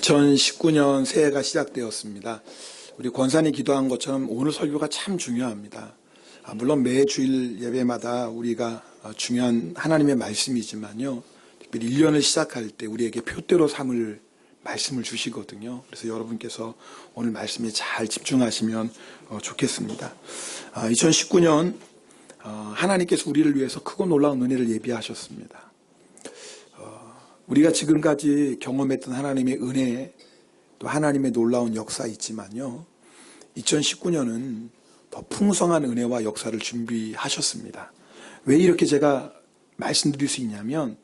2019년 새해가 시작되었습니다. 우리 권사님 기도한 것처럼 오늘 설교가 참 중요합니다. 물론 매 주일 예배마다 우리가 중요한 하나님의 말씀이지만요, 특별히 1년을 시작할 때 우리에게 표대로 삼을 말씀을 주시거든요. 그래서 여러분께서 오늘 말씀에 잘 집중하시면 좋겠습니다. 2019년 하나님께서 우리를 위해서 크고 놀라운 은혜를 예비하셨습니다. 우리가 지금까지 경험했던 하나님의 은혜, 또 하나님의 놀라운 역사 있지만요, 2019년은 더 풍성한 은혜와 역사를 준비하셨습니다. 왜 이렇게 제가 말씀드릴 수 있냐면,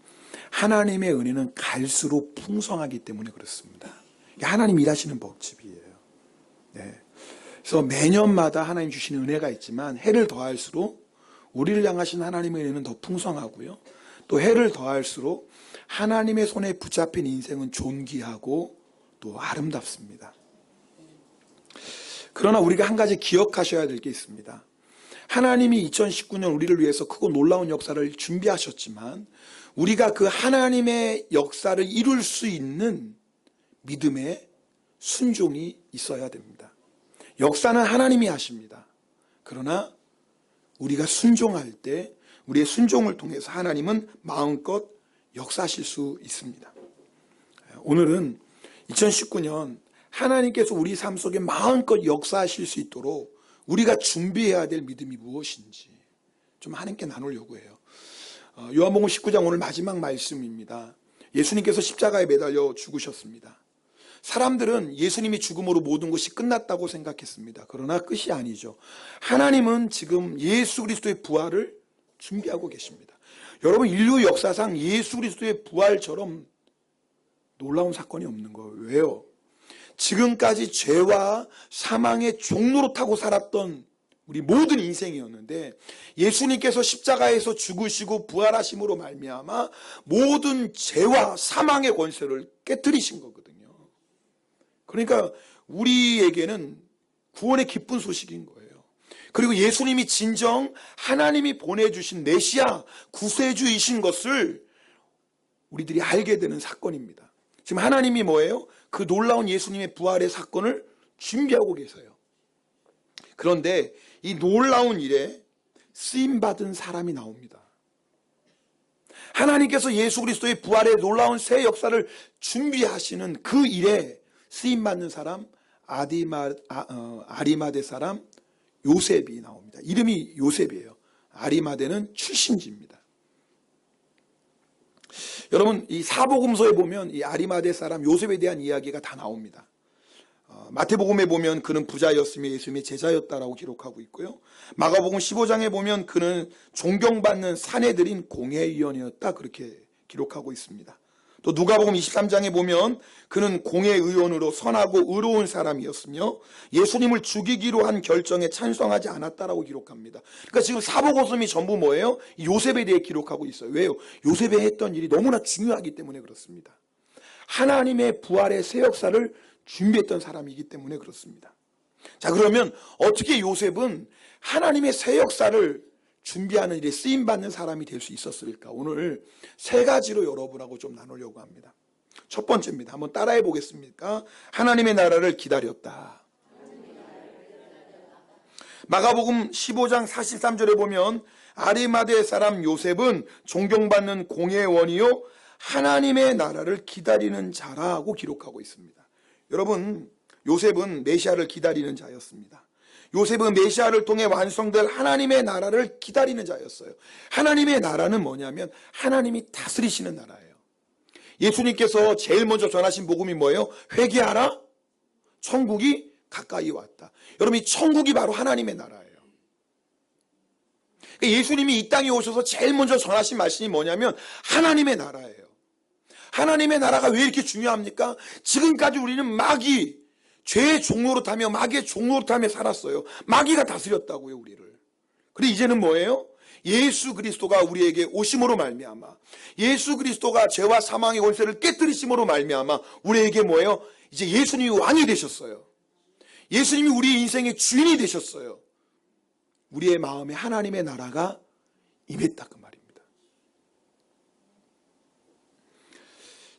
하나님의 은혜는 갈수록 풍성하기 때문에 그렇습니다. 하나님 일하시는 법칙이에요. 네. 그래서 매년마다 하나님 주시는 은혜가 있지만, 해를 더할수록 우리를 향하신 하나님의 은혜는 더 풍성하고요, 또 해를 더할수록 하나님의 손에 붙잡힌 인생은 존귀하고 또 아름답습니다. 그러나 우리가 한 가지 기억하셔야 될 게 있습니다. 하나님이 2019년 우리를 위해서 크고 놀라운 역사를 준비하셨지만, 우리가 그 하나님의 역사를 이룰 수 있는 믿음의 순종이 있어야 됩니다. 역사는 하나님이 하십니다. 그러나 우리가 순종할 때 우리의 순종을 통해서 하나님은 마음껏 역사하실 수 있습니다. 오늘은 2019년 하나님께서 우리 삶 속에 마음껏 역사하실 수 있도록 우리가 준비해야 될 믿음이 무엇인지 좀 하나님께 나누려고 해요. 요한복음 19장 오늘 마지막 말씀입니다. 예수님께서 십자가에 매달려 죽으셨습니다. 사람들은 예수님이 죽음으로 모든 것이 끝났다고 생각했습니다. 그러나 끝이 아니죠. 하나님은 지금 예수 그리스도의 부활을 준비하고 계십니다. 여러분, 인류 역사상 예수 그리스도의 부활처럼 놀라운 사건이 없는 거예요. 왜요? 지금까지 죄와 사망의 종로로 타고 살았던 우리 모든 인생이었는데, 예수님께서 십자가에서 죽으시고 부활하심으로 말미암아 모든 죄와 사망의 권세를 깨뜨리신 거거든요. 그러니까 우리에게는 구원의 기쁜 소식인 거예요. 그리고 예수님이 진정 하나님이 보내주신 메시아 구세주이신 것을 우리들이 알게 되는 사건입니다. 지금 하나님이 뭐예요? 그 놀라운 예수님의 부활의 사건을 준비하고 계세요. 그런데 이 놀라운 일에 쓰임받은 사람이 나옵니다. 하나님께서 예수 그리스도의 부활의 놀라운 새 역사를 준비하시는 그 일에 쓰임받는 사람, 아리마대 사람 요셉이 나옵니다. 이름이 요셉이에요. 아리마대는 출신지입니다. 여러분, 이 사복음서에 보면 이 아리마대 사람 요셉에 대한 이야기가 다 나옵니다. 마태복음에 보면 그는 부자였으며 예수님의 제자였다라고 기록하고 있고요. 마가복음 15장에 보면 그는 존경받는 사내들인 공회의원이었다, 그렇게 기록하고 있습니다. 또 누가복음 23장에 보면 그는 공회의원으로 선하고 의로운 사람이었으며 예수님을 죽이기로 한 결정에 찬성하지 않았다라고 기록합니다. 그러니까 지금 사복음서이 전부 뭐예요? 요셉에 대해 기록하고 있어요. 왜요? 요셉이 했던 일이 너무나 중요하기 때문에 그렇습니다. 하나님의 부활의 새 역사를 준비했던 사람이기 때문에 그렇습니다. 자, 그러면 어떻게 요셉은 하나님의 새 역사를 준비하는 일에 쓰임받는 사람이 될 수 있었을까? 오늘 세 가지로 여러분하고 좀 나누려고 합니다. 첫 번째입니다. 한번 따라해 보겠습니까? 하나님의 나라를 기다렸다. 마가복음 15장 43절에 보면 아리마대 사람 요셉은 존경받는 공회원이요 하나님의 나라를 기다리는 자라고 기록하고 있습니다. 여러분, 요셉은 메시아를 기다리는 자였습니다. 요셉은 메시아를 통해 완성될 하나님의 나라를 기다리는 자였어요. 하나님의 나라는 뭐냐면 하나님이 다스리시는 나라예요. 예수님께서 제일 먼저 전하신 복음이 뭐예요? 회개하라, 천국이 가까이 왔다. 여러분, 이 천국이 바로 하나님의 나라예요. 예수님이 이 땅에 오셔서 제일 먼저 전하신 말씀이 뭐냐면 하나님의 나라예요. 하나님의 나라가 왜 이렇게 중요합니까? 지금까지 우리는 마귀, 죄의 종로로 타며 마귀의 종로로 타며 살았어요. 마귀가 다스렸다고요, 우리를. 그런데 이제는 뭐예요? 예수 그리스도가 우리에게 오심으로 말미암아, 예수 그리스도가 죄와 사망의 권세를 깨뜨리심으로 말미암아 우리에게 뭐예요? 이제 예수님이 왕이 되셨어요. 예수님이 우리 인생의 주인이 되셨어요. 우리의 마음에 하나님의 나라가 임했다, 그 말입니다.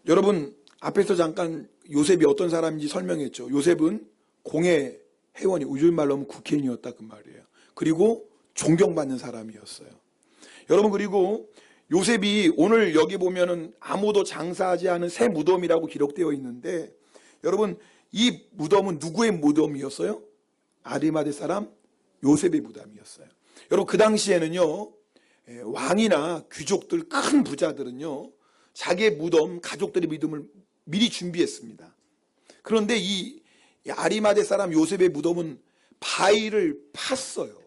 여러분, 앞에서 잠깐 요셉이 어떤 사람인지 설명했죠. 요셉은 공회 회원이, 우리말로 하면 국회의원이었다 그 말이에요. 그리고 존경받는 사람이었어요. 여러분, 그리고 요셉이 오늘 여기 보면은 아무도 장사하지 않은 새 무덤이라고 기록되어 있는데, 여러분 이 무덤은 누구의 무덤이었어요? 아리마대 사람 요셉의 무덤이었어요. 여러분 그 당시에는요, 왕이나 귀족들, 큰 부자들은요 자기의 무덤, 가족들의 믿음을 미리 준비했습니다. 그런데 이 아리마대 사람 요셉의 무덤은 바위를 팠어요.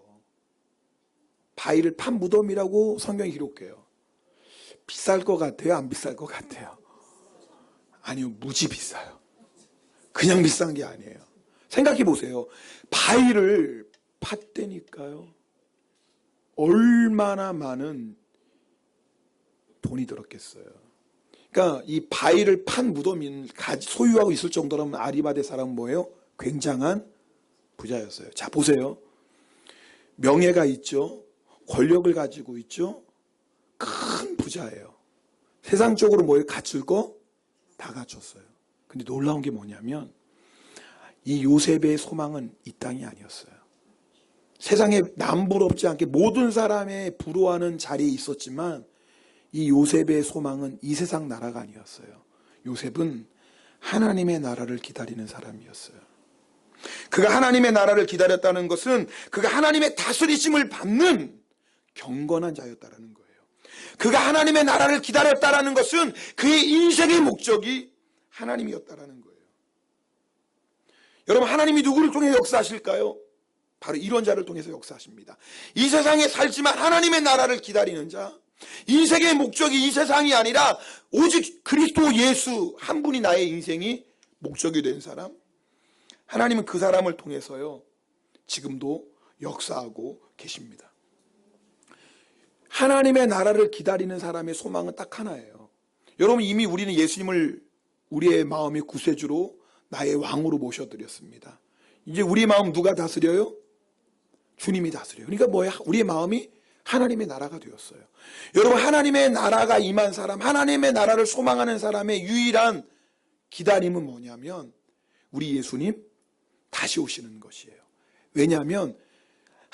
바위를 판 무덤이라고 성경이 기록해요. 비쌀 것 같아요? 안 비쌀 것 같아요? 아니요, 무지 비싸요. 그냥 비싼 게 아니에요. 생각해 보세요. 바위를 팠다니까요. 얼마나 많은 돈이 들었겠어요. 그러니까 이 바위를 판 무덤을 소유하고 있을 정도라면 아리마대 사람은 뭐예요? 굉장한 부자였어요. 자, 보세요. 명예가 있죠. 권력을 가지고 있죠. 큰 부자예요. 세상적으로 뭐예요? 갖출 거 다 갖췄어요. 근데 놀라운 게 뭐냐면 이 요셉의 소망은 이 땅이 아니었어요. 세상에 남부럽지 않게 모든 사람의 부러워하는 자리에 있었지만 이 요셉의 소망은 이 세상 나라가 아니었어요. 요셉은 하나님의 나라를 기다리는 사람이었어요. 그가 하나님의 나라를 기다렸다는 것은 그가 하나님의 다스리심을 받는 경건한 자였다는 거예요. 그가 하나님의 나라를 기다렸다는 것은 그의 인생의 목적이 하나님이었다는 거예요. 여러분, 하나님이 누구를 통해 역사하실까요? 바로 이런 자를 통해서 역사하십니다. 이 세상에 살지만 하나님의 나라를 기다리는 자, 인생의 목적이 이 세상이 아니라 오직 그리스도 예수 한 분이 나의 인생이 목적이 된 사람, 하나님은 그 사람을 통해서요 지금도 역사하고 계십니다. 하나님의 나라를 기다리는 사람의 소망은 딱 하나예요. 여러분, 이미 우리는 예수님을 우리의 마음의 구세주로 나의 왕으로 모셔드렸습니다. 이제 우리의 마음 누가 다스려요? 주님이 다스려요. 그러니까 뭐야? 우리의 마음이 하나님의 나라가 되었어요. 여러분, 하나님의 나라가 임한 사람, 하나님의 나라를 소망하는 사람의 유일한 기다림은 뭐냐면 우리 예수님 다시 오시는 것이에요. 왜냐하면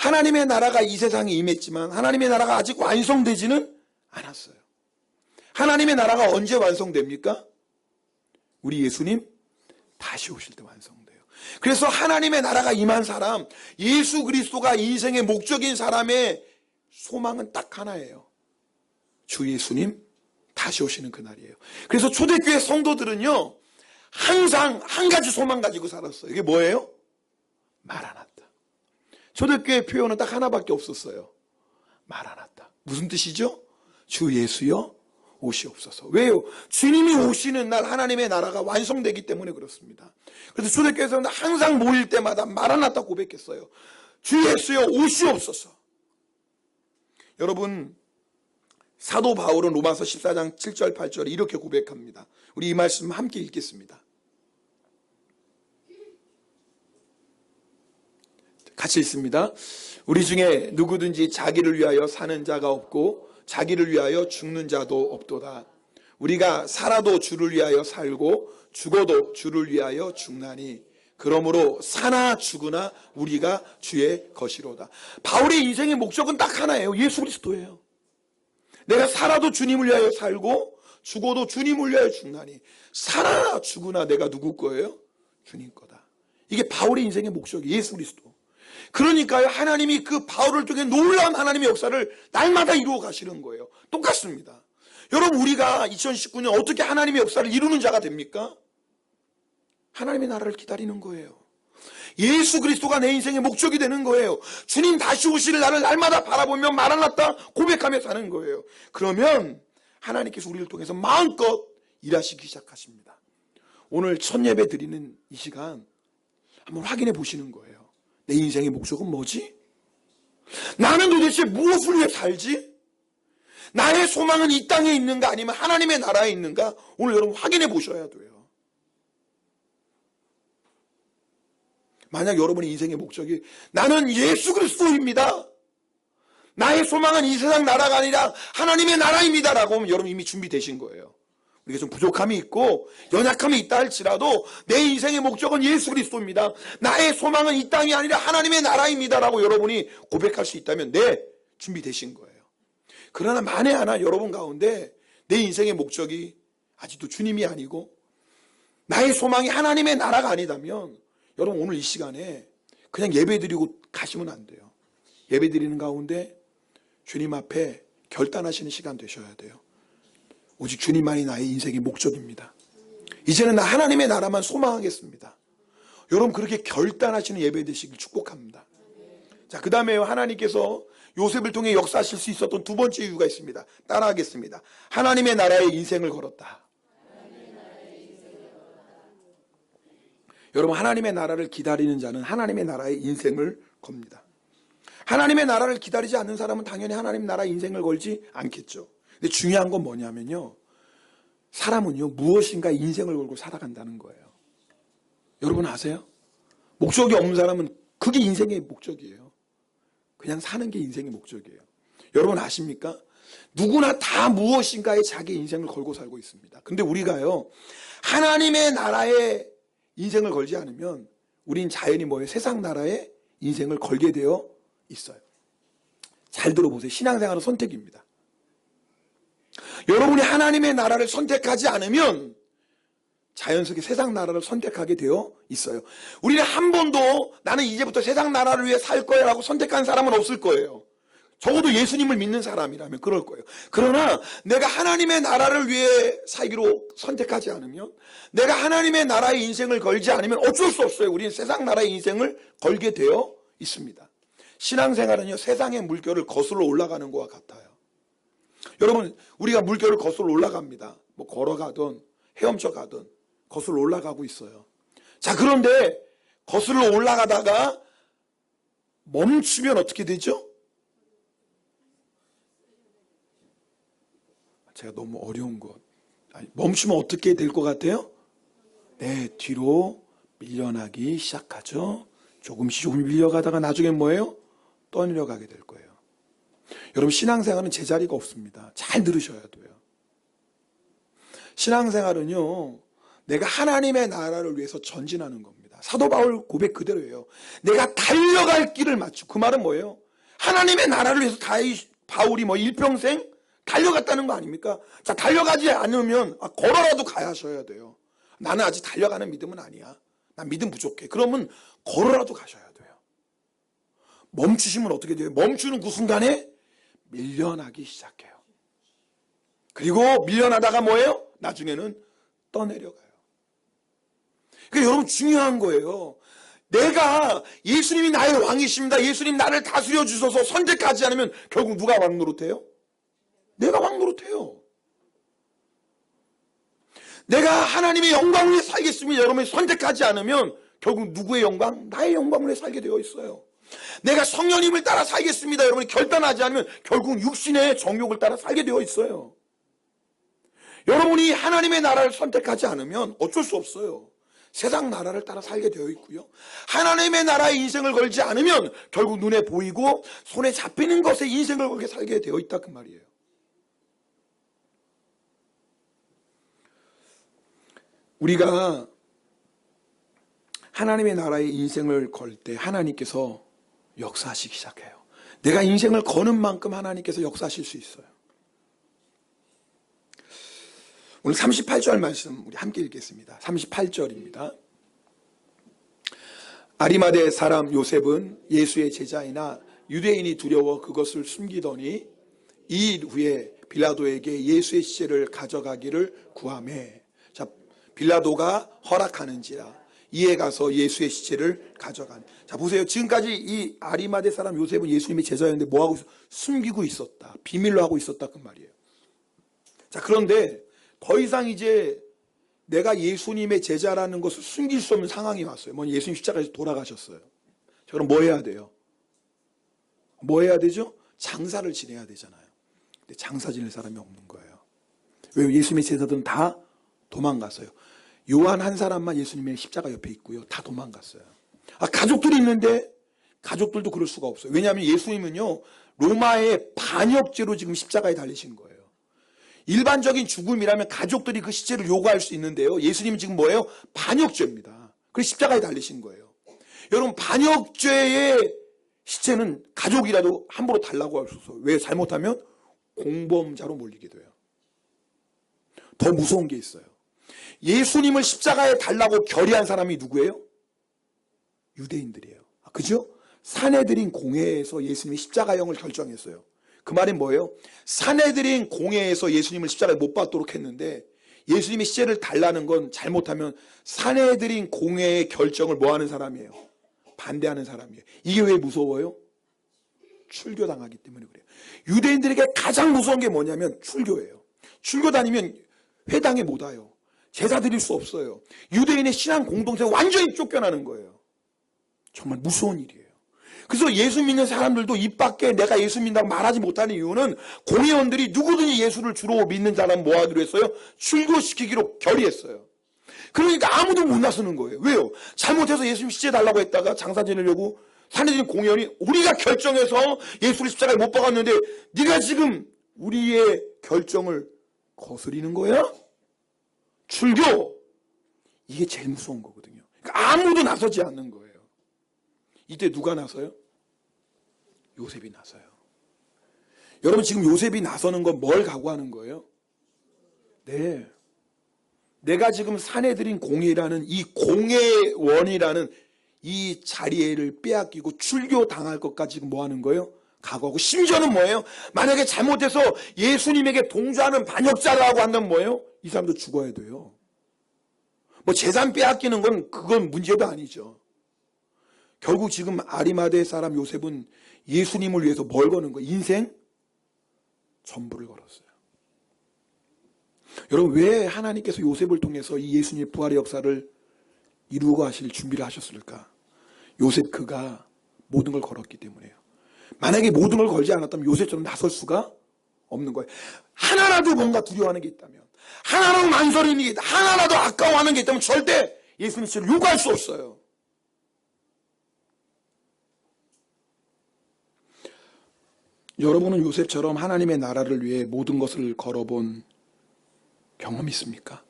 하나님의 나라가 이 세상에 임했지만 하나님의 나라가 아직 완성되지는 않았어요. 하나님의 나라가 언제 완성됩니까? 우리 예수님 다시 오실 때 완성돼요. 그래서 하나님의 나라가 임한 사람, 예수 그리스도가 인생의 목적인 사람의 소망은 딱 하나예요. 주 예수님 다시 오시는 그날이에요. 그래서 초대교회 성도들은요 항상 한 가지 소망 가지고 살았어요. 이게 뭐예요? 마라나타. 초대교회 표현은 딱 하나밖에 없었어요. 마라나타. 무슨 뜻이죠? 주 예수여 오시옵소서. 왜요? 주님이 오시는 날 하나님의 나라가 완성되기 때문에 그렇습니다. 그래서 초대교회에서는 항상 모일 때마다 마라나타 고백했어요. 주 예수여 오시옵소서. 여러분, 사도 바울은 로마서 14장 7절 8절에 이렇게 고백합니다. 우리 이 말씀 함께 읽겠습니다. 같이 읽습니다. 우리 중에 누구든지 자기를 위하여 사는 자가 없고 자기를 위하여 죽는 자도 없도다. 우리가 살아도 주를 위하여 살고 죽어도 주를 위하여 죽나니 그러므로 사나 죽으나 우리가 주의 것이로다. 바울의 인생의 목적은 딱 하나예요. 예수 그리스도예요. 내가 살아도 주님을 위하여 살고 죽어도 주님을 위하여 죽나니 살아 죽으나 내가 누구 거예요? 주님 거다. 이게 바울의 인생의 목적이 예수 그리스도. 그러니까요 하나님이 그 바울을 통해 놀라운 하나님의 역사를 날마다 이루어 가시는 거예요. 똑같습니다. 여러분, 우리가 2019년 어떻게 하나님의 역사를 이루는 자가 됩니까? 하나님의 나라를 기다리는 거예요. 예수 그리스도가 내 인생의 목적이 되는 거예요. 주님 다시 오실 날을 날마다 바라보며 마라나타 고백하며 사는 거예요. 그러면 하나님께서 우리를 통해서 마음껏 일하시기 시작하십니다. 오늘 첫 예배 드리는 이 시간 한번 확인해 보시는 거예요. 내 인생의 목적은 뭐지? 나는 도대체 무엇을 위해 살지? 나의 소망은 이 땅에 있는가 아니면 하나님의 나라에 있는가? 오늘 여러분 확인해 보셔야 돼요. 만약 여러분의 인생의 목적이 나는 예수 그리스도입니다, 나의 소망은 이 세상 나라가 아니라 하나님의 나라입니다 라고 하면 여러분 이미 준비되신 거예요. 우리가 좀 부족함이 있고 연약함이 있다 할지라도 내 인생의 목적은 예수 그리스도입니다. 나의 소망은 이 땅이 아니라 하나님의 나라입니다 라고 여러분이 고백할 수 있다면 네, 준비되신 거예요. 그러나 만에 하나 여러분 가운데 내 인생의 목적이 아직도 주님이 아니고 나의 소망이 하나님의 나라가 아니다면 여러분 오늘 이 시간에 그냥 예배드리고 가시면 안 돼요. 예배드리는 가운데 주님 앞에 결단하시는 시간 되셔야 돼요. 오직 주님만이 나의 인생의 목적입니다. 이제는 나 하나님의 나라만 소망하겠습니다. 여러분 그렇게 결단하시는 예배 되시길 축복합니다. 자, 그 다음에 하나님께서 요셉을 통해 역사하실 수 있었던 두 번째 이유가 있습니다. 따라하겠습니다. 하나님의 나라에 인생을 걸었다. 여러분 하나님의 나라를 기다리는 자는 하나님의 나라에 인생을 겁니다. 하나님의 나라를 기다리지 않는 사람은 당연히 하나님 나라에 인생을 걸지 않겠죠. 근데 중요한 건 뭐냐면요, 사람은요 무엇인가 인생을 걸고 살아간다는 거예요. 여러분 아세요? 목적이 없는 사람은 그게 인생의 목적이에요. 그냥 사는 게 인생의 목적이에요. 여러분 아십니까? 누구나 다 무엇인가에 자기 인생을 걸고 살고 있습니다. 근데 우리가요 하나님의 나라에 인생을 걸지 않으면 우린 자연히 뭐예요? 세상 나라에 인생을 걸게 되어 있어요. 잘 들어보세요. 신앙생활은 선택입니다. 여러분이 하나님의 나라를 선택하지 않으면 자연스럽게 세상 나라를 선택하게 되어 있어요. 우리는 한 번도 나는 이제부터 세상 나라를 위해 살 거야 라고 선택한 사람은 없을 거예요. 적어도 예수님을 믿는 사람이라면 그럴 거예요. 그러나 내가 하나님의 나라를 위해 살기로 선택하지 않으면, 내가 하나님의 나라에 인생을 걸지 않으면 어쩔 수 없어요. 우리는 세상 나라의 인생을 걸게 되어 있습니다. 신앙생활은요 세상의 물결을 거슬러 올라가는 것과 같아요. 여러분 우리가 물결을 거슬러 올라갑니다. 뭐 걸어가든 헤엄쳐 가든 거슬러 올라가고 있어요. 자, 그런데 거슬러 올라가다가 멈추면 어떻게 되죠? 제가 너무 어려운 것. 멈추면 어떻게 될 것 같아요? 네, 뒤로 밀려나기 시작하죠. 조금씩 밀려가다가 나중엔 뭐예요? 떠내려가게 될 거예요. 여러분 신앙생활은 제자리가 없습니다. 잘 들으셔야 돼요. 신앙생활은요 내가 하나님의 나라를 위해서 전진하는 겁니다. 사도 바울 고백 그대로예요. 내가 달려갈 길을 맞추고, 그 말은 뭐예요? 하나님의 나라를 위해서 바울이 뭐 일평생 달려갔다는 거 아닙니까? 자, 달려가지 않으면 걸어라도 가야 하셔야 돼요. 나는 아직 달려가는 믿음은 아니야. 난 믿음 부족해. 그러면 걸어라도 가셔야 돼요. 멈추시면 어떻게 돼요? 멈추는 그 순간에 밀려나기 시작해요. 그리고 밀려나다가 뭐예요? 나중에는 떠내려가요. 그러니까 여러분 중요한 거예요. 내가 예수님이 나의 왕이십니다. 예수님 나를 다스려 주셔서 선택하지 않으면 결국 누가 왕 노릇해요? 내가 왕 노릇해요. 내가 하나님의 영광을 위해 살겠습니다. 여러분이 선택하지 않으면 결국 누구의 영광? 나의 영광을 위해 살게 되어 있어요. 내가 성령님을 따라 살겠습니다. 여러분이 결단하지 않으면 결국 육신의 정욕을 따라 살게 되어 있어요. 여러분이 하나님의 나라를 선택하지 않으면 어쩔 수 없어요. 세상 나라를 따라 살게 되어 있고요. 하나님의 나라에 인생을 걸지 않으면 결국 눈에 보이고 손에 잡히는 것에 인생을 걸게 살게 되어 있다 그 말이에요. 우리가 하나님의 나라에 인생을 걸 때 하나님께서 역사하시기 시작해요. 내가 인생을 거는 만큼 하나님께서 역사하실 수 있어요. 오늘 38절 말씀 우리 함께 읽겠습니다. 38절입니다. 아리마대 사람 요셉은 예수의 제자이나 유대인이 두려워 그것을 숨기더니 이 일 후에 빌라도에게 예수의 시체를 가져가기를 구하매, 자, 빌라도가 허락하는지라 이에 가서 예수의 시체를 가져가네. 자, 보세요. 지금까지 이 아리마대 사람 요셉은 예수님의 제자였는데 뭐하고 숨기고 있었다. 비밀로 하고 있었다 그 말이에요. 자, 그런데 더 이상 이제 내가 예수님의 제자라는 것을 숨길 수 없는 상황이 왔어요. 뭐 예수님 십자가에서 돌아가셨어요. 자, 그럼 뭐 해야 돼요? 뭐 해야 되죠? 장사를 지내야 되잖아요. 근데 장사 지낼 사람이 없는 거예요. 왜? 예수님의 제자들은 다 도망갔어요. 요한 한 사람만 예수님의 십자가 옆에 있고요. 다 도망갔어요. 가족들이 있는데 가족들도 그럴 수가 없어요. 왜냐하면 예수님은요 로마의 반역죄로 지금 십자가에 달리신 거예요. 일반적인 죽음이라면 가족들이 그 시체를 요구할 수 있는데요. 예수님은 지금 뭐예요? 반역죄입니다. 그래서 십자가에 달리신 거예요. 여러분, 반역죄의 시체는 가족이라도 함부로 달라고 할 수 없어요. 왜? 잘못하면 공범자로 몰리게 돼요. 더 무서운 게 있어요. 예수님을 십자가에 달라고 결의한 사람이 누구예요? 유대인들이에요. 그죠? 사내들인 공회에서 예수님이 십자가형을 결정했어요. 그 말은 뭐예요? 사내들인 공회에서 예수님을 십자가에 못 박도록 했는데 예수님이 시체를 달라는 건 잘못하면 사내들인 공회의 결정을 뭐 하는 사람이에요? 반대하는 사람이에요. 이게 왜 무서워요? 출교당하기 때문에 그래요. 유대인들에게 가장 무서운 게 뭐냐면 출교예요. 출교 다니면 회당에 못 와요. 제사 드릴 수 없어요. 유대인의 신앙 공동체가 완전히 쫓겨나는 거예요. 정말 무서운 일이에요. 그래서 예수 믿는 사람들도 입 밖에 내가 예수 믿는다고 말하지 못하는 이유는 공회원들이 누구든지 예수를 주로 믿는 사람 뭐 하기로 했어요? 출교시키기로 결의했어요. 그러니까 아무도 못 나서는 거예요. 왜요? 잘못해서 예수님 시체 달라고 했다가 장사 지내려고 사내들인 공회원이 우리가 결정해서 예수를 십자가에 못 박았는데 네가 지금 우리의 결정을 거스리는 거야? 출교! 이게 제일 무서운 거거든요. 그러니까 아무도 나서지 않는 거예요. 이때 누가 나서요? 요셉이 나서요. 여러분, 지금 요셉이 나서는 건 뭘 각오하는 거예요? 네. 내가 지금 사내들인 공회라는 이 공회원이라는 이 자리를 빼앗기고 출교당할 것까지 지금 뭐 하는 거예요? 각오하고, 심지어는 뭐예요? 만약에 잘못해서 예수님에게 동조하는 반역자라고 한다면 뭐예요? 이 사람도 죽어야 돼요. 뭐 재산 빼앗기는 건 그건 문제도 아니죠. 결국 지금 아리마대 사람 요셉은 예수님을 위해서 뭘 거는 거예요? 인생 전부를 걸었어요. 여러분, 왜 하나님께서 요셉을 통해서 이 예수님의 부활의 역사를 이루고 하실 준비를 하셨을까? 요셉 그가 모든 걸 걸었기 때문에요. 만약에 모든 걸 걸지 않았다면 요셉처럼 나설 수가 없는 거예요. 하나라도 뭔가 두려워하는 게 있다면, 하나라도 망설이는 게 있다, 하나라도 아까워하는 게 있다면 절대 예수님 씨를 요구할 수 없어요. 여러분은 요셉처럼 하나님의 나라를 위해 모든 것을 걸어본 경험이 있습니까?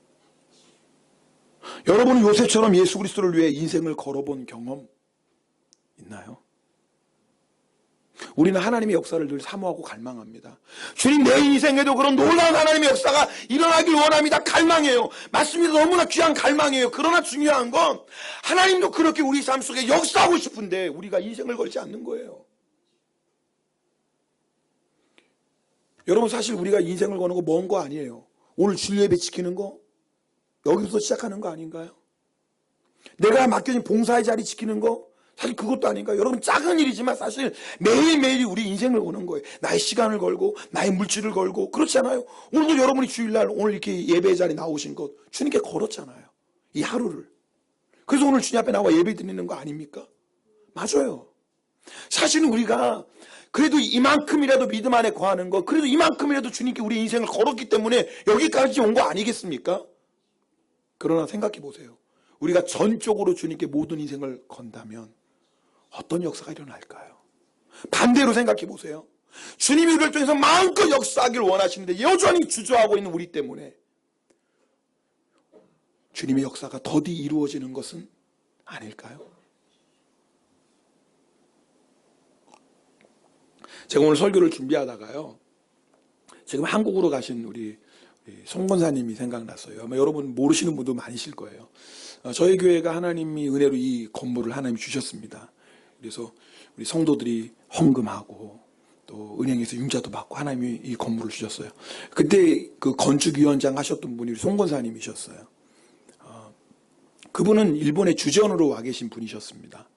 여러분은 요셉처럼 예수 그리스도를 위해 인생을 걸어본 경험 있나요? 우리는 하나님의 역사를 늘 사모하고 갈망합니다. 주님, 내 인생에도 그런 놀라운 하나님의 역사가 일어나길 원합니다. 갈망해요. 맞습니다. 너무나 귀한 갈망이에요. 그러나 중요한 건 하나님도 그렇게 우리 삶 속에 역사하고 싶은데 우리가 인생을 걸지 않는 거예요. 여러분, 사실 우리가 인생을 거는 거 먼 거 아니에요. 오늘 주일 예배 지키는 거 여기서 시작하는 거 아닌가요? 내가 맡겨진 봉사의 자리 지키는 거 사실 그것도 아닌가요? 여러분, 작은 일이지만 사실 매일매일이 우리 인생을 거는 거예요. 나의 시간을 걸고 나의 물질을 걸고, 그렇지 않아요? 오늘도 여러분이 주일날 오늘 이렇게 예배 자리 나오신 것 주님께 걸었잖아요. 이 하루를. 그래서 오늘 주님 앞에 나와 예배 드리는 거 아닙니까? 맞아요. 사실은 우리가 그래도 이만큼이라도 믿음 안에 거하는 거, 그래도 이만큼이라도 주님께 우리 인생을 걸었기 때문에 여기까지 온 거 아니겠습니까? 그러나 생각해 보세요. 우리가 전적으로 주님께 모든 인생을 건다면 어떤 역사가 일어날까요? 반대로 생각해 보세요. 주님이 우리를 통해서 마음껏 역사하기를 원하시는데 여전히 주저하고 있는 우리 때문에 주님의 역사가 더디 이루어지는 것은 아닐까요? 제가 오늘 설교를 준비하다가요, 지금 한국으로 가신 우리 송 권사님이 생각났어요. 아마 여러분 모르시는 분도 많으실 거예요. 저희 교회가 하나님이 은혜로 이 건물을 하나님이 주셨습니다. 그래서 우리 성도들이 헌금하고 또 은행에서 융자도 받고 하나님이 이 건물을 주셨어요. 그때 그 건축위원장 하셨던 분이 송 권사님이셨어요. 그분은 일본의 주전으로 와 계신 분이셨습니다.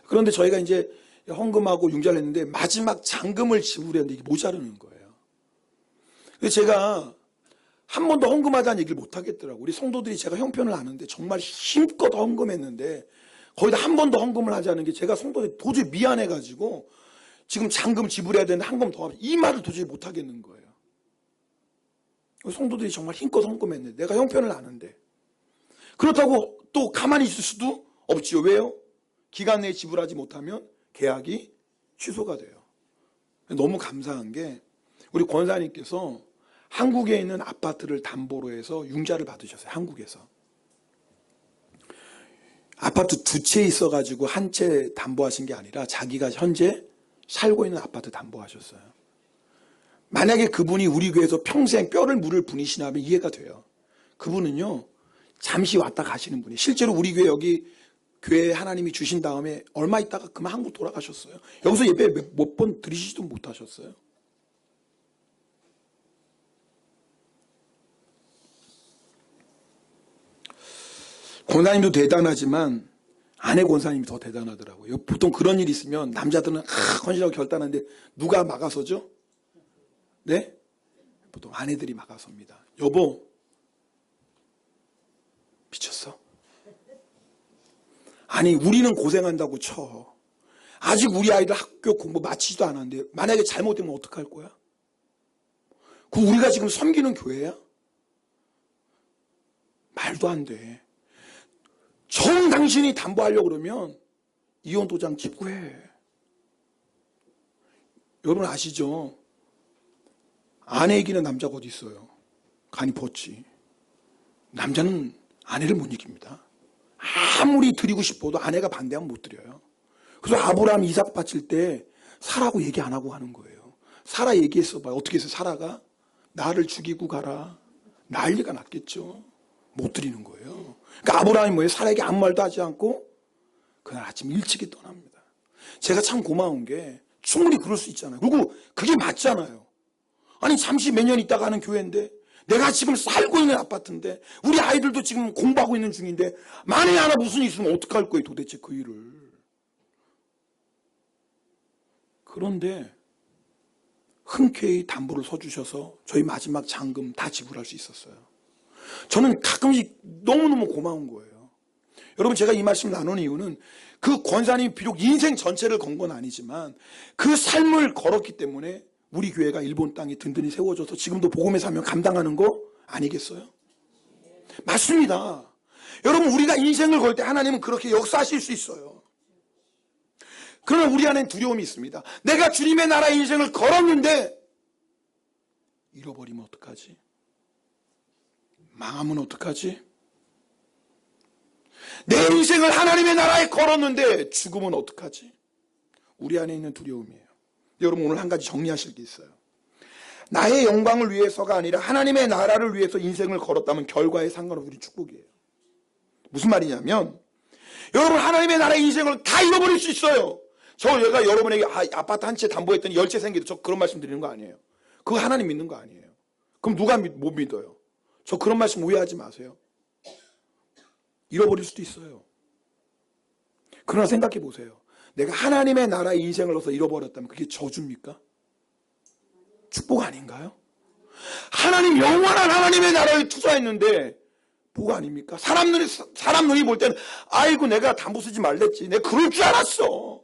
그런데 저희가 이제 헌금하고 융자를 했는데 마지막 잔금을 지불했는데 이게 모자르는 거예요. 그래서 제가 한 번도 헌금하자는 얘기를 못 하겠더라고요. 우리 성도들이 제가 형편을 아는데 정말 힘껏 헌금했는데 거의 다 한 번도 헌금을 하지 않은 게 제가 성도들이 도저히 미안해가지고 지금 잔금 지불해야 되는데 헌금 더 하면 이 말을 도저히 못 하겠는 거예요. 성도들이 정말 힘껏 헌금했는데 내가 형편을 아는데, 그렇다고 또 가만히 있을 수도 없지요. 왜요? 기간 내에 지불하지 못하면 계약이 취소가 돼요. 너무 감사한 게 우리 권사님께서 한국에 있는 아파트를 담보로 해서 융자를 받으셨어요. 한국에서. 아파트 두 채 있어가지고 한 채 담보하신 게 아니라 자기가 현재 살고 있는 아파트 담보하셨어요. 만약에 그분이 우리 교회에서 평생 뼈를 물을 분이시냐면 이해가 돼요. 그분은요, 잠시 왔다 가시는 분이, 실제로 우리 교회 여기 교회에 하나님이 주신 다음에 얼마 있다가 그만 한국 돌아가셨어요. 여기서 예배 몇 번 드리지도 못하셨어요. 권사님도 대단하지만 아내 권사님이 더 대단하더라고요. 보통 그런 일이 있으면 남자들은 헌신하고 결단하는데 누가 막아서죠? 네? 보통 아내들이 막아섭니다. 여보, 미쳤어? 아니, 우리는 고생한다고 쳐. 아직 우리 아이들 학교 공부 마치지도 않았는데 만약에 잘못되면 어떡할 거야? 그 우리가 지금 섬기는 교회야? 말도 안 돼. 정 당신이 담보하려고 그러면 이혼 도장 찍고 해. 여러분 아시죠? 아내 이기는 남자가 어디 있어요? 간이 벗지. 남자는 아내를 못 이깁니다. 아무리 드리고 싶어도 아내가 반대하면 못 드려요. 그래서 아브라함 이삭 바칠 때 사라고 얘기 안 하고 하는 거예요. 사라 얘기했어 봐요. 어떻게 해서 사라가 나를 죽이고 가라. 난리가 났겠죠. 못 드리는 거예요. 그러니까 아브라함이 뭐예요? 사라에게 아무 말도 하지 않고 그날 아침 일찍이 떠납니다. 제가 참 고마운 게 충분히 그럴 수 있잖아요. 그리고 그게 맞잖아요. 아니 잠시 몇 년 있다가 하는 교회인데 내가 지금 살고 있는 아파트인데 우리 아이들도 지금 공부하고 있는 중인데 만에 하나 무슨 일 있으면 어떡할 거예요 도대체 그 일을. 그런데 흔쾌히 담보를 서주셔서 저희 마지막 잔금 다 지불할 수 있었어요. 저는 가끔씩 너무너무 고마운 거예요. 여러분 제가 이 말씀을 나누는 이유는 그 권사님이 비록 인생 전체를 건 건 아니지만 그 삶을 걸었기 때문에 우리 교회가 일본 땅에 든든히 세워져서 지금도 복음의 사명 감당하는 거 아니겠어요? 맞습니다. 여러분 우리가 인생을 걸 때 하나님은 그렇게 역사하실 수 있어요. 그러나 우리 안엔 두려움이 있습니다. 내가 주님의 나라의 인생을 걸었는데 잃어버리면 어떡하지? 망하면 어떡하지? 내 인생을 하나님의 나라에 걸었는데 죽으면 어떡하지? 우리 안에 있는 두려움이에요. 여러분 오늘 한 가지 정리하실 게 있어요. 나의 영광을 위해서가 아니라 하나님의 나라를 위해서 인생을 걸었다면 결과에 상관없이 우리 축복이에요. 무슨 말이냐면 여러분 하나님의 나라의 인생을 다 잃어버릴 수 있어요. 제가 여러분에게 아파트 한 채 담보했더니 10채 생기도 저 그런 말씀 드리는 거 아니에요. 그거 하나님 믿는 거 아니에요. 그럼 누가 못 믿어요? 저 그런 말씀 오해하지 마세요. 잃어버릴 수도 있어요. 그러나 생각해 보세요. 내가 하나님의 나라의 인생을 얻어서 잃어버렸다면 그게 저주입니까? 축복 아닌가요? 하나님 영원한 하나님의 나라에 투자했는데 복 아닙니까? 사람 눈이 볼 때는 아이고 내가 담보 쓰지 말랬지. 내가 그럴 줄 알았어.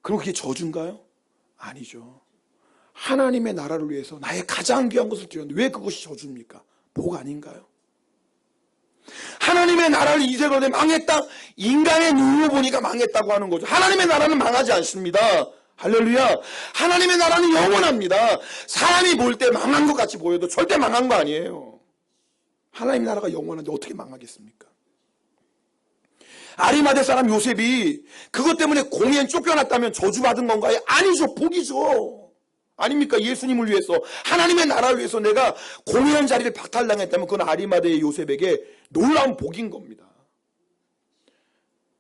그럼 그게 저주인가요? 아니죠. 하나님의 나라를 위해서 나의 가장 귀한 것을 드렸는데 왜 그것이 저주입니까? 복 아닌가요? 하나님의 나라를 이제거내 망했다. 인간의 눈으로 보니까 망했다고 하는 거죠. 하나님의 나라는 망하지 않습니다. 할렐루야. 하나님의 나라는 영원합니다. 사람이 볼 때 망한 것 같이 보여도 절대 망한 거 아니에요. 하나님 나라가 영원한데 어떻게 망하겠습니까? 아리마대 사람 요셉이 그것 때문에 공연 쫓겨났다면 저주받은 건가요? 아니죠. 복이죠. 아닙니까? 예수님을 위해서 하나님의 나라를 위해서 내가 공연 자리를 박탈당했다면 그건 아리마대의 요셉에게 놀라운 복인 겁니다.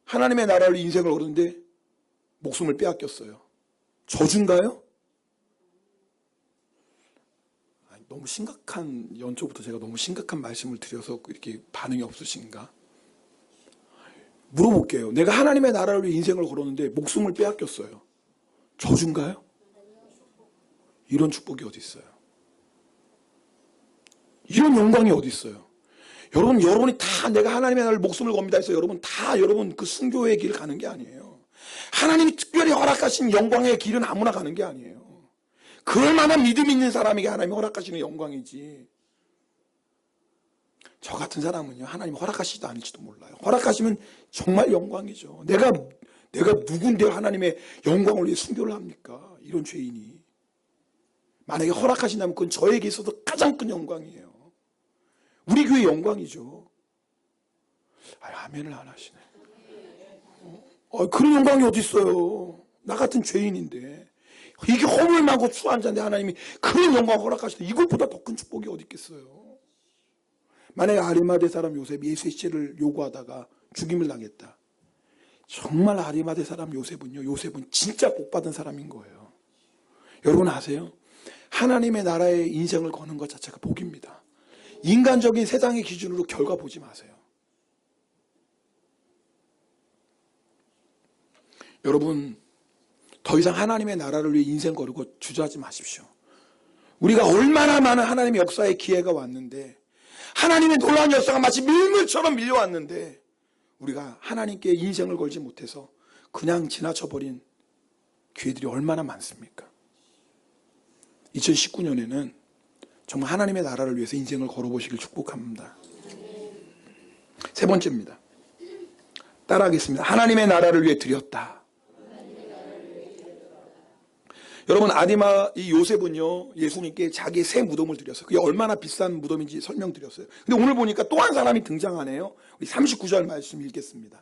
하나님의 나라를 인생을 얻었는데 목숨을 빼앗겼어요. 저주인가요? 너무 심각한 연초부터 제가 너무 심각한 말씀을 드려서 이렇게 반응이 없으신가? 물어볼게요. 내가 하나님의 나라를 위해 인생을 걸었는데 목숨을 빼앗겼어요. 저주인가요? 이런 축복이 어디 있어요? 이런 영광이 어디 있어요? 여러분이 다 내가 하나님의 나라를 목숨을 겁니다 해서 여러분 그 순교의 길 가는 게 아니에요. 하나님이 특별히 허락하신 영광의 길은 아무나 가는 게 아니에요. 그럴 만한 믿음 있는 사람에게 하나님이 허락하시는 영광이지. 저 같은 사람은요, 하나님 허락하시지도 않을지도 몰라요. 허락하시면 정말 영광이죠. 내가 누군데 하나님의 영광을 위해 순교를 합니까? 이런 죄인이. 만약에 허락하신다면 그건 저에게 있어서 가장 큰 영광이에요. 우리 교회 영광이죠. 아멘을 안 하시네. 그런 영광이 어디 있어요. 나 같은 죄인인데 이게 허물나고 추한 자인데 하나님이 그런 영광 허락하시다. 이것보다 더 큰 축복이 어디 있겠어요. 만약에 아리마대 사람 요셉이 예수의 시체를 요구하다가 죽임을 당했다. 정말 아리마대 사람 요셉은 진짜 복받은 사람인 거예요. 여러분 아세요? 하나님의 나라에 인생을 거는 것 자체가 복입니다. 인간적인 세상의 기준으로 결과 보지 마세요. 여러분 더 이상 하나님의 나라를 위해 인생 거르고 주저하지 마십시오. 우리가 얼마나 많은 하나님의 역사의 기회가 왔는데, 하나님의 놀라운 역사가 마치 밀물처럼 밀려왔는데 우리가 하나님께 인생을 걸지 못해서 그냥 지나쳐버린 기회들이 얼마나 많습니까? 2019년에는 정말 하나님의 나라를 위해서 인생을 걸어보시길 축복합니다. 세 번째입니다. 따라하겠습니다. 하나님의 나라를 위해 드렸다. 여러분 이 요셉은요 예수님께 자기의 새 무덤을 드렸어요. 그게 얼마나 비싼 무덤인지 설명드렸어요. 근데 오늘 보니까 또 한 사람이 등장하네요. 우리 39절 말씀 읽겠습니다.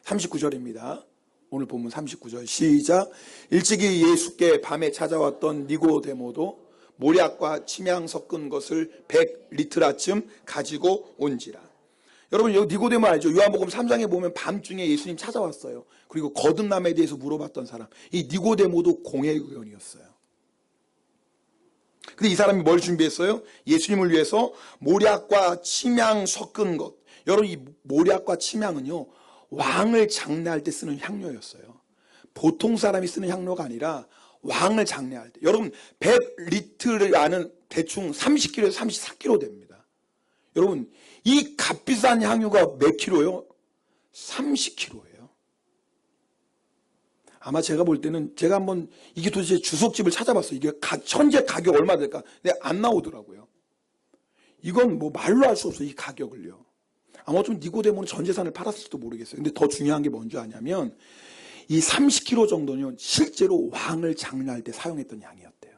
39절입니다. 오늘 본문 39절 시작. 일찍이 예수께 밤에 찾아왔던 니고데모도 모략과 침향 섞은 것을 100리트라쯤 가지고 온지라. 여러분 여기 니고데모 알죠? 요한복음 3장에 보면 밤중에 예수님 찾아왔어요. 그리고 거듭남에 대해서 물어봤던 사람. 이 니고데모도 공회의원이었어요. 근데 이 사람이 뭘 준비했어요? 예수님을 위해서 모략과 침향 섞은 것. 여러분 이 모략과 침향은요 왕을 장례할 때 쓰는 향료였어요. 보통 사람이 쓰는 향료가 아니라 왕을 장례할 때. 여러분 100리트라는 대충 30kg에서 34kg 됩니다. 여러분 이 값비싼 향유가 몇 킬로요? 30kg예요. 아마 제가 볼 때는 제가 한번 이게 도대체 주석집을 찾아봤어요. 이게 현재 가격 얼마 될까? 근데 안 나오더라고요. 이건 뭐 말로 할 수 없어요. 이 가격을요. 아마 좀 니고데모는 전 재산을 팔았을지도 모르겠어요. 근데 더 중요한 게 뭔지 아냐면 이 30kg 정도는 실제로 왕을 장례할 때 사용했던 양이었대요.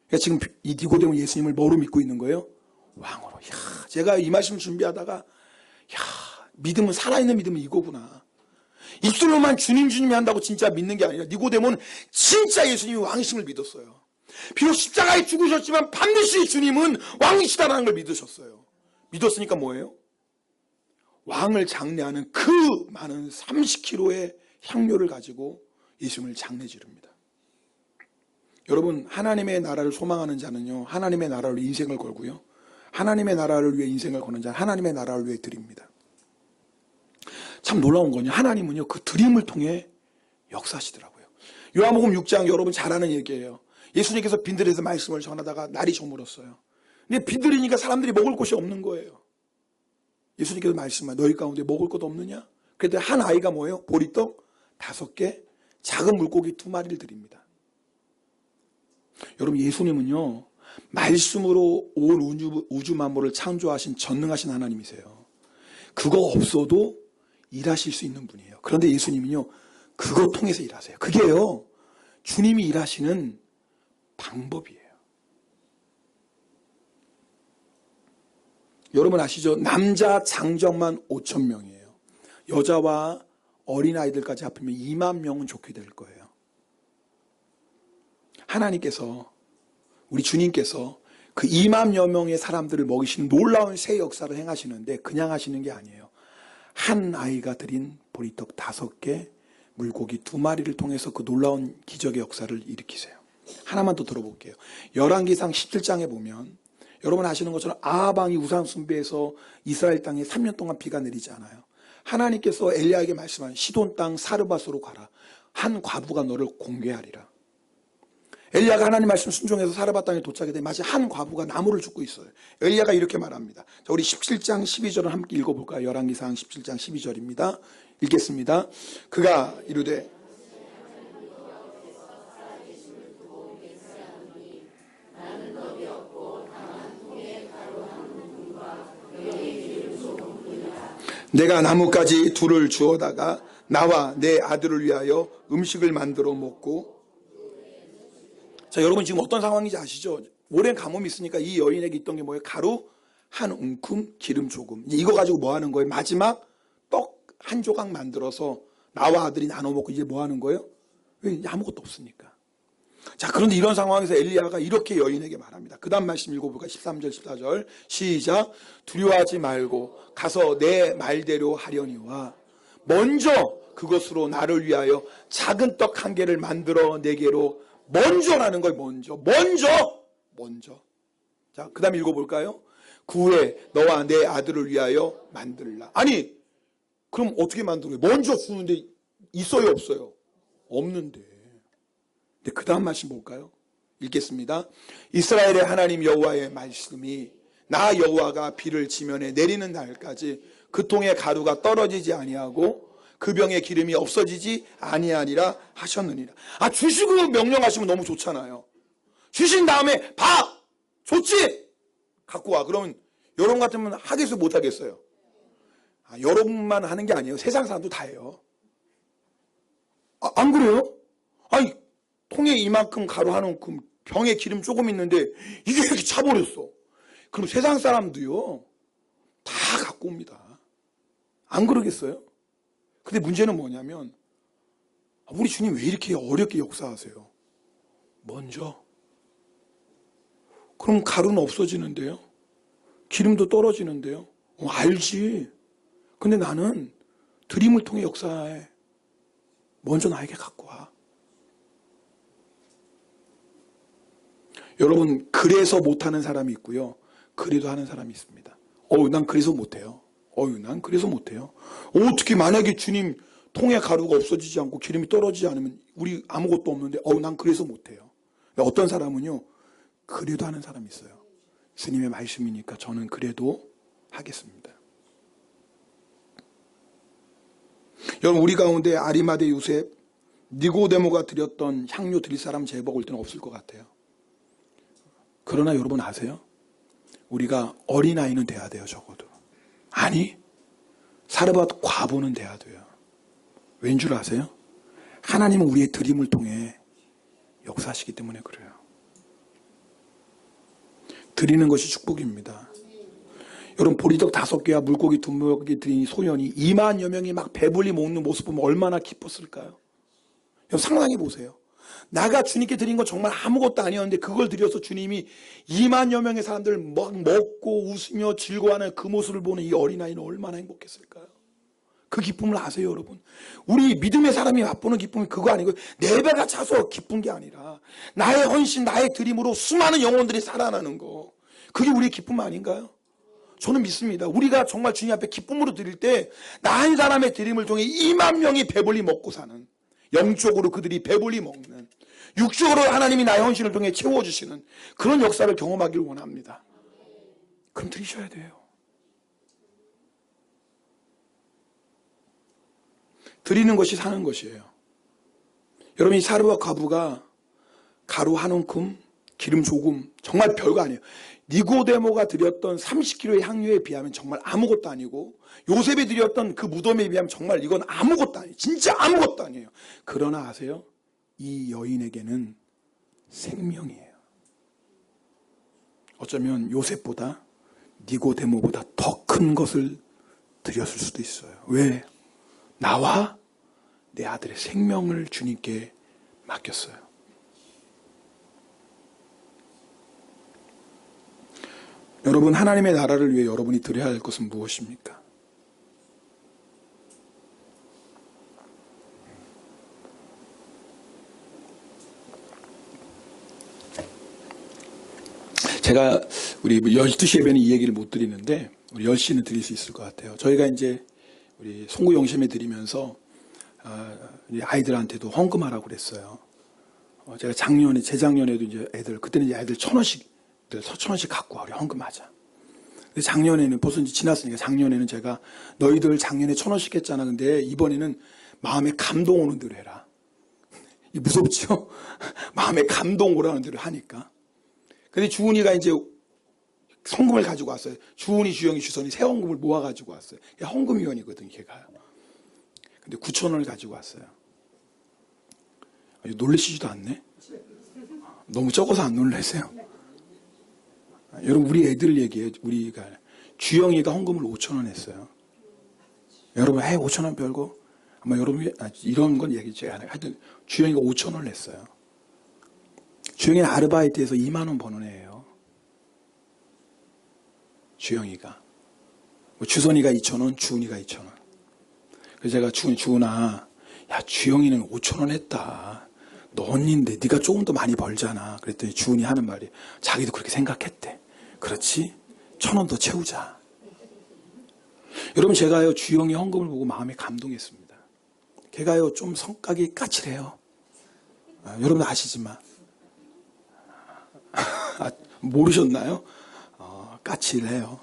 그러니까 지금 이 니고데모 예수님을 뭐로 믿고 있는 거예요? 왕으로. 제가 이 말씀 준비하다가 믿음은 살아있는 믿음은 이거구나. 입술로만 주님이 한다고 진짜 믿는 게 아니라 니고데모는 진짜 예수님이 왕이심을 믿었어요. 비록 십자가에 죽으셨지만 반드시 주님은 왕이시다라는 걸 믿으셨어요. 믿었으니까 뭐예요? 왕을 장례하는 그 많은 30kg의 향료를 가지고 예수님을 장례 지릅니다. 여러분 하나님의 나라를 소망하는 자는요 하나님의 나라로 인생을 걸고요 하나님의 나라를 위해 인생을 거는 자는 하나님의 나라를 위해 드립니다. 참 놀라운 건요 하나님은요 그 드림을 통해 역사하시더라고요. 요한복음 6장 여러분 잘 아는 얘기예요. 예수님께서 빈들에서 말씀을 전하다가 날이 저물었어요. 근데 빈들이니까 사람들이 먹을 곳이 없는 거예요. 예수님께서 말씀하시면 너희 가운데 먹을 것 없느냐? 그랬더니 한 아이가 뭐예요? 보리떡 5개, 작은 물고기 2마리를 드립니다. 여러분 예수님은요 말씀으로 온 우주 만물을 창조하신 전능하신 하나님이세요. 그거 없어도 일하실 수 있는 분이에요. 그런데 예수님은요 그거 통해서 일하세요. 그게요 주님이 일하시는 방법이에요. 여러분 아시죠? 남자 장정만 5,000명이에요. 여자와 어린아이들까지 합하면 2만 명은 좋게 될 거예요. 하나님께서 우리 주님께서 그 2만여 명의 사람들을 먹이시는 놀라운 새 역사를 행하시는데 그냥 하시는 게 아니에요. 한 아이가 드린 보리떡 5개, 물고기 2마리를 통해서 그 놀라운 기적의 역사를 일으키세요. 하나만 더 들어볼게요. 열왕기상 17장에 보면 여러분 아시는 것처럼 아합 왕이 우상 숭배해서 이스라엘 땅에 3년 동안 비가 내리지 않아요. 하나님께서 엘리야에게 말씀한 시돈 땅 사르밧으로 가라. 한 과부가 너를 공개하리라. 엘리야가 하나님 말씀 순종해서 사르밧 땅에 도착해 마치 한 과부가 나무를 줍고 있어요. 엘리야가 이렇게 말합니다. 자, 우리 17장 12절을 함께 읽어볼까요? 열왕기상 17장 12절입니다. 읽겠습니다. 그가 이르되 내가 나뭇가지 둘을 주어다가 나와 내 아들을 위하여 음식을 만들어 먹고 자, 여러분 지금 어떤 상황인지 아시죠? 오랜 가뭄이 있으니까 이 여인에게 있던 게 뭐예요? 가루 한 움큼, 기름 조금. 이거 가지고 뭐 하는 거예요? 마지막 떡 한 조각 만들어서 나와 아들이 나눠 먹고 이제 뭐 하는 거예요? 왜? 아무것도 없으니까. 자, 그런데 이런 상황에서 엘리야가 이렇게 여인에게 말합니다. 그 다음 말씀 읽어볼까요? 13절, 14절. 시작. 두려워하지 말고 가서 내 말대로 하려니와 먼저 그것으로 나를 위하여 작은 떡 한 개를 만들어 내게로 먼저라는 거예요. 먼저. 자, 그 다음 읽어볼까요? 그 후에 너와 내 아들을 위하여 만들라. 아니, 그럼 어떻게 만들어요? 먼저 주는데 있어요, 없어요? 없는데. 근데 그 다음 말씀 볼까요? 읽겠습니다. 이스라엘의 하나님 여호와의 말씀이 나 여호와가 비를 지면에 내리는 날까지 그 통에 가루가 떨어지지 아니하고 그 병에 기름이 없어지지 아니하니라 하셨느니라. 아, 주시고 명령하시면 너무 좋잖아요. 주신 다음에 봐! 좋지? 갖고 와. 그러면 여러분 같으면 하겠어요? 못 하겠어요? 아, 여러분만 하는 게 아니에요. 세상 사람도 다 해요. 아, 안 그래요? 아니, 통에 이만큼 가루 한 움큼, 병에 기름 조금 있는데 이게 이렇게 차버렸어. 그럼 세상 사람도요, 다 갖고 옵니다. 안 그러겠어요? 근데 문제는 뭐냐면, 우리 주님 왜 이렇게 어렵게 역사하세요? 먼저. 그럼 가루는 없어지는데요? 기름도 떨어지는데요? 알지. 근데 나는 드림을 통해 역사해. 먼저 나에게 갖고 와. 여러분, 그래서 못하는 사람이 있고요. 그래도 하는 사람이 있습니다. 난 그래서 못해요. 난 그래서 못해요. 어떻게 만약에 주님 통에 가루가 없어지지 않고 기름이 떨어지지 않으면 우리 아무것도 없는데 난 그래서 못해요. 어떤 사람은요. 그래도 하는 사람이 있어요. 스님의 말씀이니까 저는 그래도 하겠습니다. 여러분, 우리 가운데 아리마대 요셉, 니고데모가 드렸던 향료 드릴 사람 제법 올 때는 없을 것 같아요. 그러나 여러분 아세요? 우리가 어린아이는 돼야 돼요, 적어도. 아니, 사르밧 과부는 돼야 돼요. 왠 줄 아세요? 하나님은 우리의 드림을 통해 역사하시기 때문에 그래요. 드리는 것이 축복입니다. 여러분, 보리떡 5개와 물고기 2무리 드린 소년이 2만여 명이 막 배불리 먹는 모습 보면 얼마나 기뻤을까요? 여러분, 상상해 보세요. 나가 주님께 드린 건 정말 아무것도 아니었는데 그걸 드려서 주님이 2만여 명의 사람들 막 먹고 웃으며 즐거워하는 그 모습을 보는 이 어린아이는 얼마나 행복했을까요? 그 기쁨을 아세요, 여러분? 우리 믿음의 사람이 맛보는 기쁨이 그거 아니고 내 배가 차서 기쁜 게 아니라 나의 헌신, 나의 드림으로 수많은 영혼들이 살아나는 거. 그게 우리의 기쁨 아닌가요? 저는 믿습니다. 우리가 정말 주님 앞에 기쁨으로 드릴 때 나 한 사람의 드림을 통해 2만 명이 배불리 먹고 사는, 영적으로 그들이 배불리 먹는, 육적으로 하나님이 나의 헌신을 통해 채워주시는 그런 역사를 경험하기를 원합니다. 그럼 드리셔야 돼요. 드리는 것이 사는 것이에요. 여러분, 이 사르밧 과부가 가루 한 움큼, 기름 조금, 정말 별거 아니에요. 니고데모가 드렸던 30kg의 향유에 비하면 정말 아무것도 아니고, 요셉이 드렸던 그 무덤에 비하면 정말 이건 아무것도 아니에요. 진짜 아무것도 아니에요. 그러나 아세요? 이 여인에게는 생명이에요. 어쩌면 요셉보다, 니고데모보다 더 큰 것을 드렸을 수도 있어요. 왜? 나와 내 아들의 생명을 주님께 맡겼어요. 여러분, 하나님의 나라를 위해 여러분이 드려야 할 것은 무엇입니까? 제가 우리 12시 예배는 이 얘기를 못 드리는데 우리 10시는 드릴 수 있을 것 같아요. 저희가 이제 우리 송구 영심에 드리면서 우리 아이들한테도 헌금하라고 그랬어요. 제가 재작년에도 이제 그때는 이제 애들 1,000원씩 갖고 와, 우리 헌금하자. 근데 작년에는 벌써 이제 지났으니까 작년에는 제가 너희들 작년에 1,000원씩 했잖아. 근데 이번에는 마음에 감동 오는 대로 해라. 무섭죠? 마음에 감동 오라는 대로 하니까. 근데 주은이가 이제 헌금을 가지고 왔어요. 주은이, 주영이, 주선이 새 헌금을 모아가지고 왔어요. 헌금위원이거든, 걔가. 근데 9,000원을 가지고 왔어요. 놀라시지도 않네? 너무 적어서 안 놀라세요? 여러분, 우리 애들 얘기해요. 우리가 주영이가 헌금을 5,000원 했어요. 여러분, 5,000원 별거? 아마 여러분, 이런 건 얘기 제가 안 해요. 하여튼, 주영이가 5,000원을 냈어요. 주영이는 아르바이트에서 2만 원 버는 애예요. 주영이가. 주선이가 2,000원, 주은이가 2,000원. 그래서 제가 주은아, 야, 주영이는 5,000원 했다. 너 언니인데 네가 조금 더 많이 벌잖아. 그랬더니 주은이 하는 말이 자기도 그렇게 생각했대. 그렇지? 1,000원 더 채우자. 여러분, 제가요 주영이 헌금을 보고 마음이 감동했습니다. 걔가요 좀 성격이 까칠해요. 여러분 아시지만 모르셨나요? 까칠해요.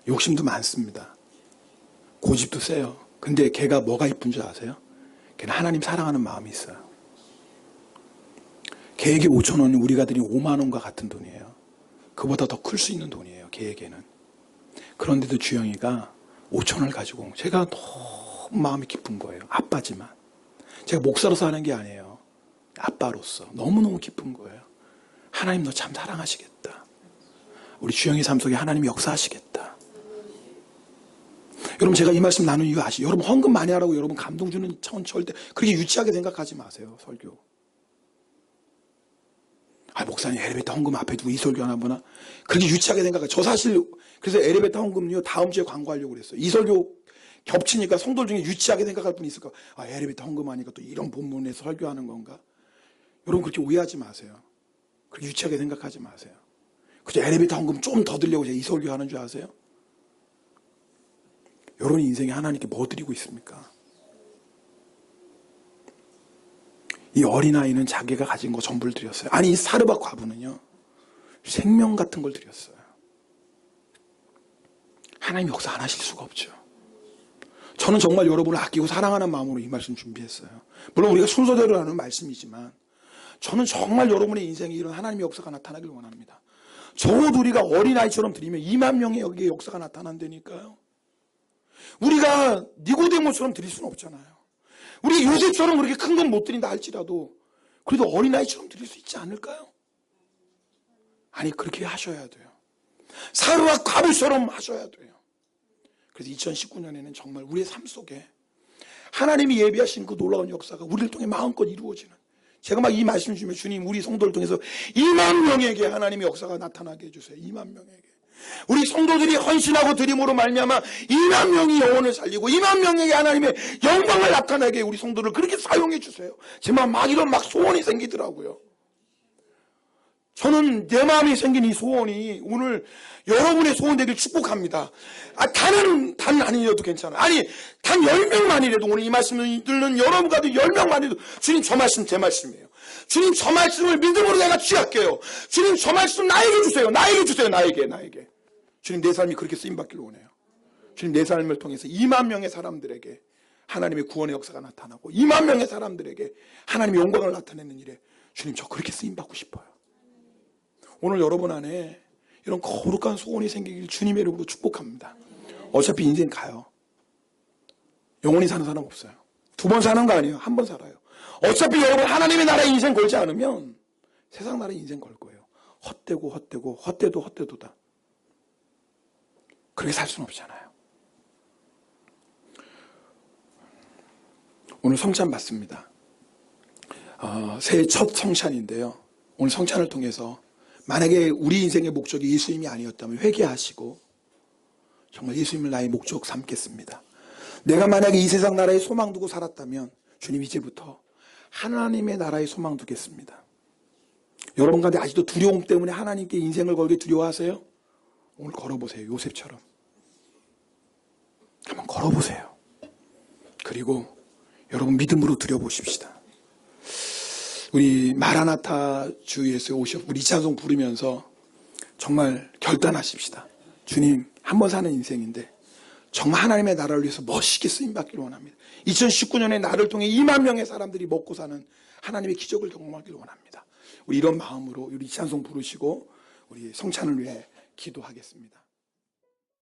욕심도 많습니다. 고집도 세요. 근데 걔가 뭐가 이쁜 줄 아세요? 걔는 하나님 사랑하는 마음이 있어요. 걔에게 5,000원이 우리가 드린 5만 원과 같은 돈이에요. 그보다 더 클 수 있는 돈이에요. 걔에게는. 그런데도 주영이가 5,000원을 가지고 온 거예요. 제가 너무 마음이 기쁜 거예요. 아빠지만. 제가 목사로서 하는 게 아니에요. 아빠로서 너무너무 기쁜 거예요. 하나님 너 참 사랑하시겠다. 우리 주영이 삶 속에 하나님이 역사하시겠다. 여러분, 제가 이 말씀 나눈 이유 아시죠? 여러분, 헌금 많이 하라고 여러분 감동 주는 천 절대 그렇게 유치하게 생각하지 마세요. 설교. 목사님 엘리베이터 헌금 앞에 두고 이 설교 하나 보나? 그렇게 유치하게 생각해요. 저 사실 그래서 엘리베이터 헌금요 다음 주에 광고하려고 그랬어요. 이 설교 겹치니까 성도들 중에 유치하게 생각할 분이 있을까? 엘리베이터 헌금하니까 또 이런 본문에서 설교하는 건가? 여러분, 그렇게 오해하지 마세요. 그렇게 유치하게 생각하지 마세요. 그저 엘리베이터 헌금 좀 더 드리려고 제가 이 설교 하는 줄 아세요? 여러분 인생에 하나님께 뭐 드리고 있습니까? 이 어린아이는 자기가 가진 거 전부를 드렸어요. 아니, 이 사르밧 과부는요 생명 같은 걸 드렸어요. 하나님 역사 안 하실 수가 없죠. 저는 정말 여러분을 아끼고 사랑하는 마음으로 이 말씀 준비했어요. 물론 우리가 순서대로 하는 말씀이지만 저는 정말 여러분의 인생에 이런 하나님의 역사가 나타나길 원합니다. 적어도 우리가 어린아이처럼 드리면 2만 명의 여기에 역사가 나타난다니까요. 우리가 니고데모처럼 드릴 수는 없잖아요. 우리가 요셉처럼 그렇게 큰 건 못 드린다 할지라도 그래도 어린아이처럼 드릴 수 있지 않을까요? 아니, 그렇게 하셔야 돼요. 사르밧 과부처럼 하셔야 돼요. 그래서 2019년에는 정말 우리의 삶 속에 하나님이 예비하신 그 놀라운 역사가 우리를 통해 마음껏 이루어지는, 제가 막 이 말씀 주면 주님 우리 성도를 통해서 2만 명에게 하나님의 역사가 나타나게 해주세요. 2만 명에게. 우리 성도들이 헌신하고 드림으로 말미암아 2만 명이 영혼을 살리고 2만 명에게 하나님의 영광을 나타나게 우리 성도를 그렇게 사용해 주세요. 제 마음 막 이런 막 소원이 생기더라고요. 저는 내 마음에 생긴 이 소원이 오늘 여러분의 소원 되길 축복합니다. 단 아니어도 괜찮아요. 아니, 단 10명만이라도 오늘 이 말씀을 듣는 여러분과도 10명만이라도 주님 저 말씀 제 말씀이에요. 주님 저 말씀을 믿음으로 내가 취할게요. 주님 저 말씀 나에게 주세요. 나에게 주세요. 나에게. 주님 내 삶이 그렇게 쓰임받기를 원해요. 주님 내 삶을 통해서 2만 명의 사람들에게 하나님의 구원의 역사가 나타나고 2만 명의 사람들에게 하나님의 영광을 나타내는 일에 주님 저 그렇게 쓰임받고 싶어요. 오늘 여러분 안에 이런 거룩한 소원이 생기길 주님의 이름으로 축복합니다. 어차피 인생 가요. 영원히 사는 사람 없어요. 2번 사는 거 아니에요. 1번 살아요. 어차피 여러분 하나님의 나라에 인생 걸지 않으면 세상 나라에 인생 걸 거예요. 헛되도다. 그렇게 살 수는 없잖아요. 오늘 성찬 받습니다. 새해 첫 성찬인데요. 오늘 성찬을 통해서 만약에 우리 인생의 목적이 예수님이 아니었다면 회개하시고 정말 예수님을 나의 목적 삼겠습니다. 내가 만약에 이 세상 나라에 소망 두고 살았다면 주님 이제부터 하나님의 나라에 소망 두겠습니다. 여러분 가운데 아직도 두려움 때문에 하나님께 인생을 걸게 두려워하세요? 오늘 걸어보세요. 요셉처럼 한번 걸어보세요. 그리고 여러분 믿음으로 드려보십시다. 우리 마라나타 주에서 오셔 우리 찬송 부르면서 정말 결단하십시다. 주님, 한 번 사는 인생인데 정말 하나님의 나라를 위해서 멋있게 쓰임받기를 원합니다. 2019년에 나를 통해 2만 명의 사람들이 먹고 사는 하나님의 기적을 경험하기를 원합니다. 우리 이런 마음으로 우리 찬송 부르시고 우리 성찬을 위해 기도하겠습니다.